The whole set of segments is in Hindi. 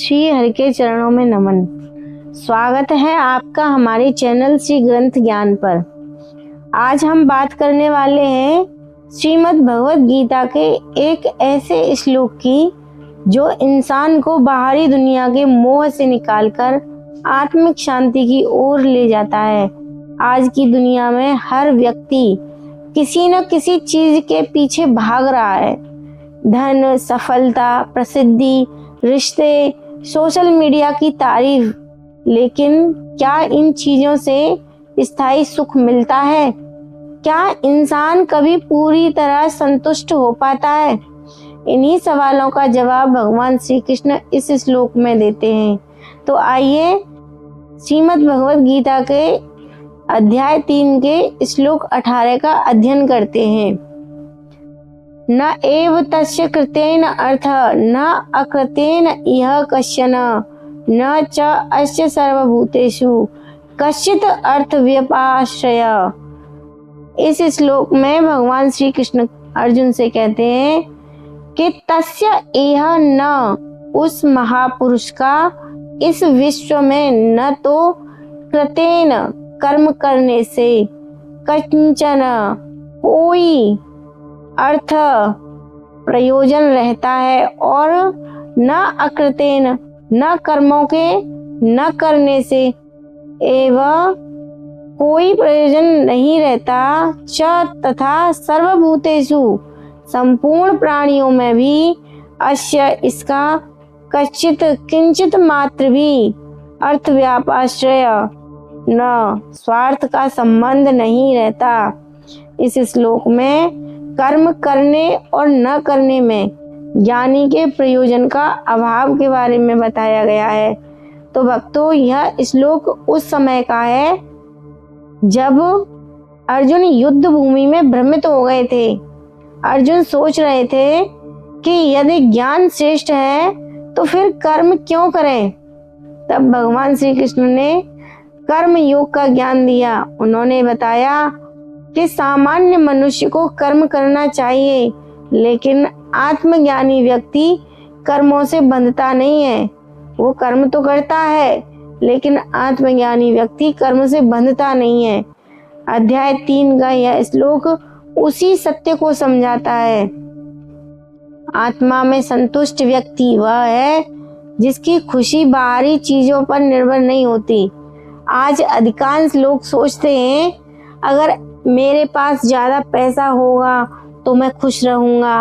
श्री हरि के चरणों में नमन। स्वागत है आपका हमारे चैनल श्री ग्रंथ ज्ञान पर। आज हम बात करने वाले हैं श्रीमद् भगवत गीता के एक ऐसे श्लोक की जो इंसान को बाहरी दुनिया के मोह से निकालकर आत्मिक शांति की ओर ले जाता है। आज की दुनिया में हर व्यक्ति किसी न किसी चीज के पीछे भाग रहा है। धन, सफलता, प्रसिद्धि, रिश्ते, सोशल मीडिया की तारीफ। लेकिन क्या इन चीजों से स्थायी सुख मिलता है? क्या इंसान कभी पूरी तरह संतुष्ट हो पाता है? इन्हीं सवालों का जवाब भगवान श्री कृष्ण इस श्लोक में देते हैं। तो आइए श्रीमद् भगवत गीता के अध्याय 3 के श्लोक 18 का अध्ययन करते हैं। न एव तस्य कृतेन अर्थ न अकृतेन इह कश्चन न च अस्य सर्वभूतेषु कश्चित् अर्थ व्यपाश्रय। इस श्लोक में भगवान श्री कृष्ण अर्जुन से कहते हैं कि तस्य इह न, उस महापुरुष का इस विश्व में न तो कृतेन कर्म करने से कंचन कोई अर्थ प्रयोजन रहता है और न अकृतेन न कर्मों के न करने से एवं कोई प्रयोजन नहीं रहता। च तथा सर्वभूतेषु संपूर्ण प्राणियों में भी अस्य इसका कच्चित किंचित मात्र भी अर्थ व्यापाश्रय न स्वार्थ का संबंध नहीं रहता। इस श्लोक में कर्म करने और न करने में ज्ञानी के प्रयोजन का अभाव के बारे में बताया गया है। तो भक्तों, यह श्लोक उस समय का है जब अर्जुन युद्ध भूमि में भ्रमित हो गए थे। अर्जुन सोच रहे थे कि यदि ज्ञान श्रेष्ठ है तो फिर कर्म क्यों करें। तब भगवान श्री कृष्ण ने कर्म योग का ज्ञान दिया। उन्होंने बताया कि सामान्य मनुष्य को कर्म करना चाहिए, लेकिन आत्मज्ञानी व्यक्ति कर्मों से बंधता नहीं है। वो कर्म तो करता है, लेकिन आत्मज्ञानी व्यक्ति कर्म से बंधता नहीं है। अध्याय 3 का यह श्लोक उसी सत्य को समझाता है। आत्मा में संतुष्ट व्यक्ति वह है जिसकी खुशी बाहरी चीजों पर निर्भर नहीं होती। आज अधिकांश लोग सोचते हैं अगर मेरे पास ज्यादा पैसा होगा तो मैं खुश रहूंगा,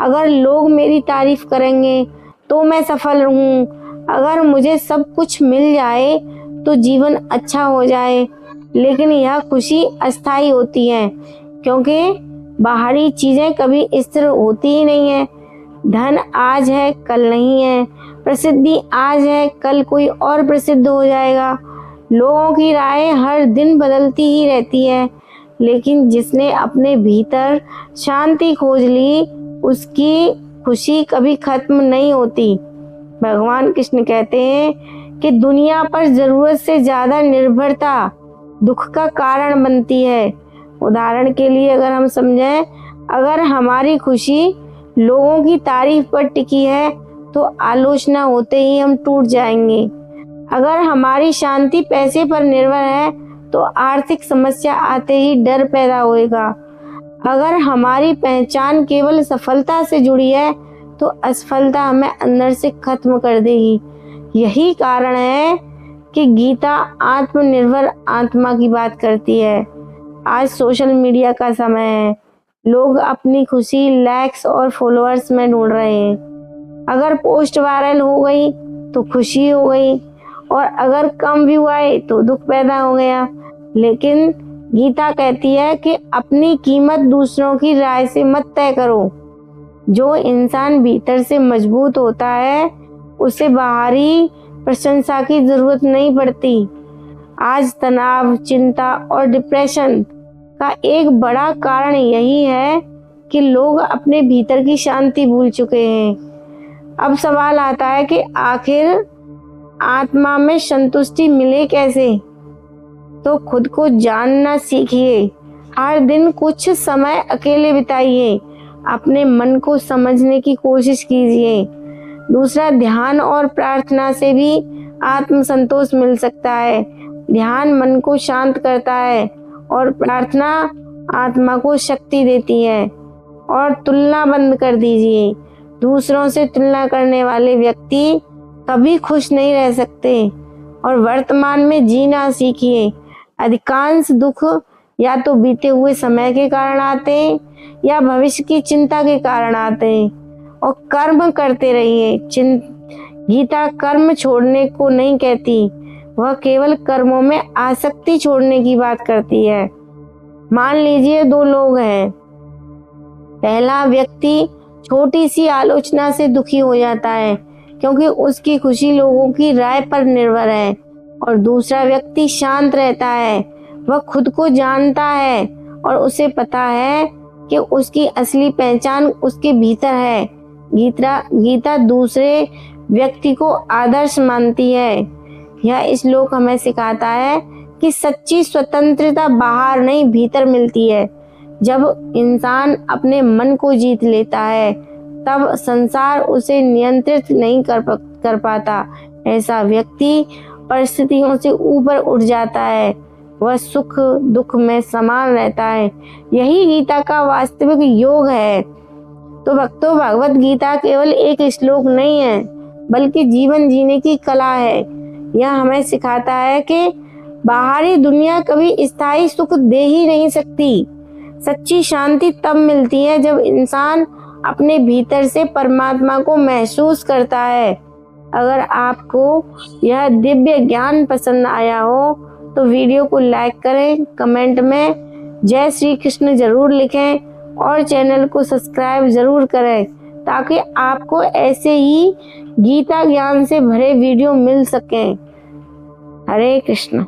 अगर लोग मेरी तारीफ करेंगे तो मैं सफल रहूं, अगर मुझे सब कुछ मिल जाए तो जीवन अच्छा हो जाए। लेकिन यह खुशी अस्थायी होती है, क्योंकि बाहरी चीजें कभी स्थिर होती ही नहीं है। धन आज है कल नहीं है, प्रसिद्धि आज है कल कोई और प्रसिद्ध हो जाएगा। लोगों की राय हर दिन बदलती ही रहती है, लेकिन जिसने अपने भीतर शांति खोज ली उसकी खुशी कभी खत्म नहीं होती। भगवान कृष्ण कहते हैं कि दुनिया पर जरूरत से ज्यादा निर्भरता दुख का कारण बनती है। उदाहरण के लिए अगर हम समझें, अगर हमारी खुशी लोगों की तारीफ पर टिकी है तो आलोचना होते ही हम टूट जाएंगे। अगर हमारी शांति पैसे पर निर्भर है तो आर्थिक समस्या आते ही डर पैदा होएगा। अगर हमारी पहचान केवल सफलता से जुड़ी है तो असफलता हमें अंदर से खत्म कर देगी। यही कारण है कि गीता आत्मनिर्भर आत्मा की बात करती है। आज सोशल मीडिया का समय है। लोग अपनी खुशी लाइक्स और फॉलोअर्स में ढूंढ रहे हैं। अगर पोस्ट वायरल हो गई तो खुशी हो गई, और अगर कम व्यू आए तो दुख पैदा हो गया। लेकिन गीता कहती है कि अपनी कीमत दूसरों की राय से मत तय करो। जो इंसान भीतर से मजबूत होता है उसे बाहरी प्रशंसा की जरूरत नहीं पड़ती। आज तनाव, चिंता और डिप्रेशन का एक बड़ा कारण यही है कि लोग अपने भीतर की शांति भूल चुके हैं। अब सवाल आता है कि आखिर आत्मा में संतुष्टि मिले कैसे? तो खुद को जानना सीखिए। हर दिन कुछ समय अकेले बिताइए। अपने मन को समझने की कोशिश कीजिए। दूसरा, ध्यान और प्रार्थना से भी आत्म संतोष मिल सकता है। ध्यान मन को शांत करता है और प्रार्थना आत्मा को शक्ति देती है। और तुलना बंद कर दीजिए। दूसरों से तुलना करने वाले व्यक्ति कभी खुश नहीं रह सकते। और वर्तमान में जीना सीखिए। अधिकांश दुख या तो बीते हुए समय के कारण आते हैं या भविष्य की चिंता के कारण आते हैं। और कर्म करते रहिए। गीता कर्म छोड़ने को नहीं कहती, वह केवल कर्मों में आसक्ति छोड़ने की बात करती है। मान लीजिए दो लोग हैं। पहला व्यक्ति छोटी सी आलोचना से दुखी हो जाता है क्योंकि उसकी खुशी लोगों की राय पर निर्भर है। और दूसरा व्यक्ति शांत रहता है, वह खुद को जानता है और उसे पता है कि उसकी असली पहचान उसके भीतर है। गीता दूसरे व्यक्ति को आदर्श मानती है। यह श्लोक हमें सिखाता है कि सच्ची स्वतंत्रता बाहर नहीं भीतर मिलती है। जब इंसान अपने मन को जीत लेता है तब संसार उसे नियंत्रित नहीं कर पाता। ऐसा व्यक्ति परिस्थितियों से ऊपर उठ जाता है, वह सुख दुख में समान रहता है। यही गीता का वास्तविक योग है। तो भक्तों, भगवत गीता केवल एक श्लोक नहीं है बल्कि जीवन जीने की कला है। यह हमें सिखाता है कि बाहरी दुनिया कभी स्थायी सुख दे ही नहीं सकती। सच्ची शांति तब मिलती है जब इंसान अपने भीतर से परमात्मा को महसूस करता है। अगर आपको यह दिव्य ज्ञान पसंद आया हो तो वीडियो को लाइक करें, कमेंट में जय श्री कृष्ण जरूर लिखें और चैनल को सब्सक्राइब जरूर करें ताकि आपको ऐसे ही गीता ज्ञान से भरे वीडियो मिल सकें। हरे कृष्ण।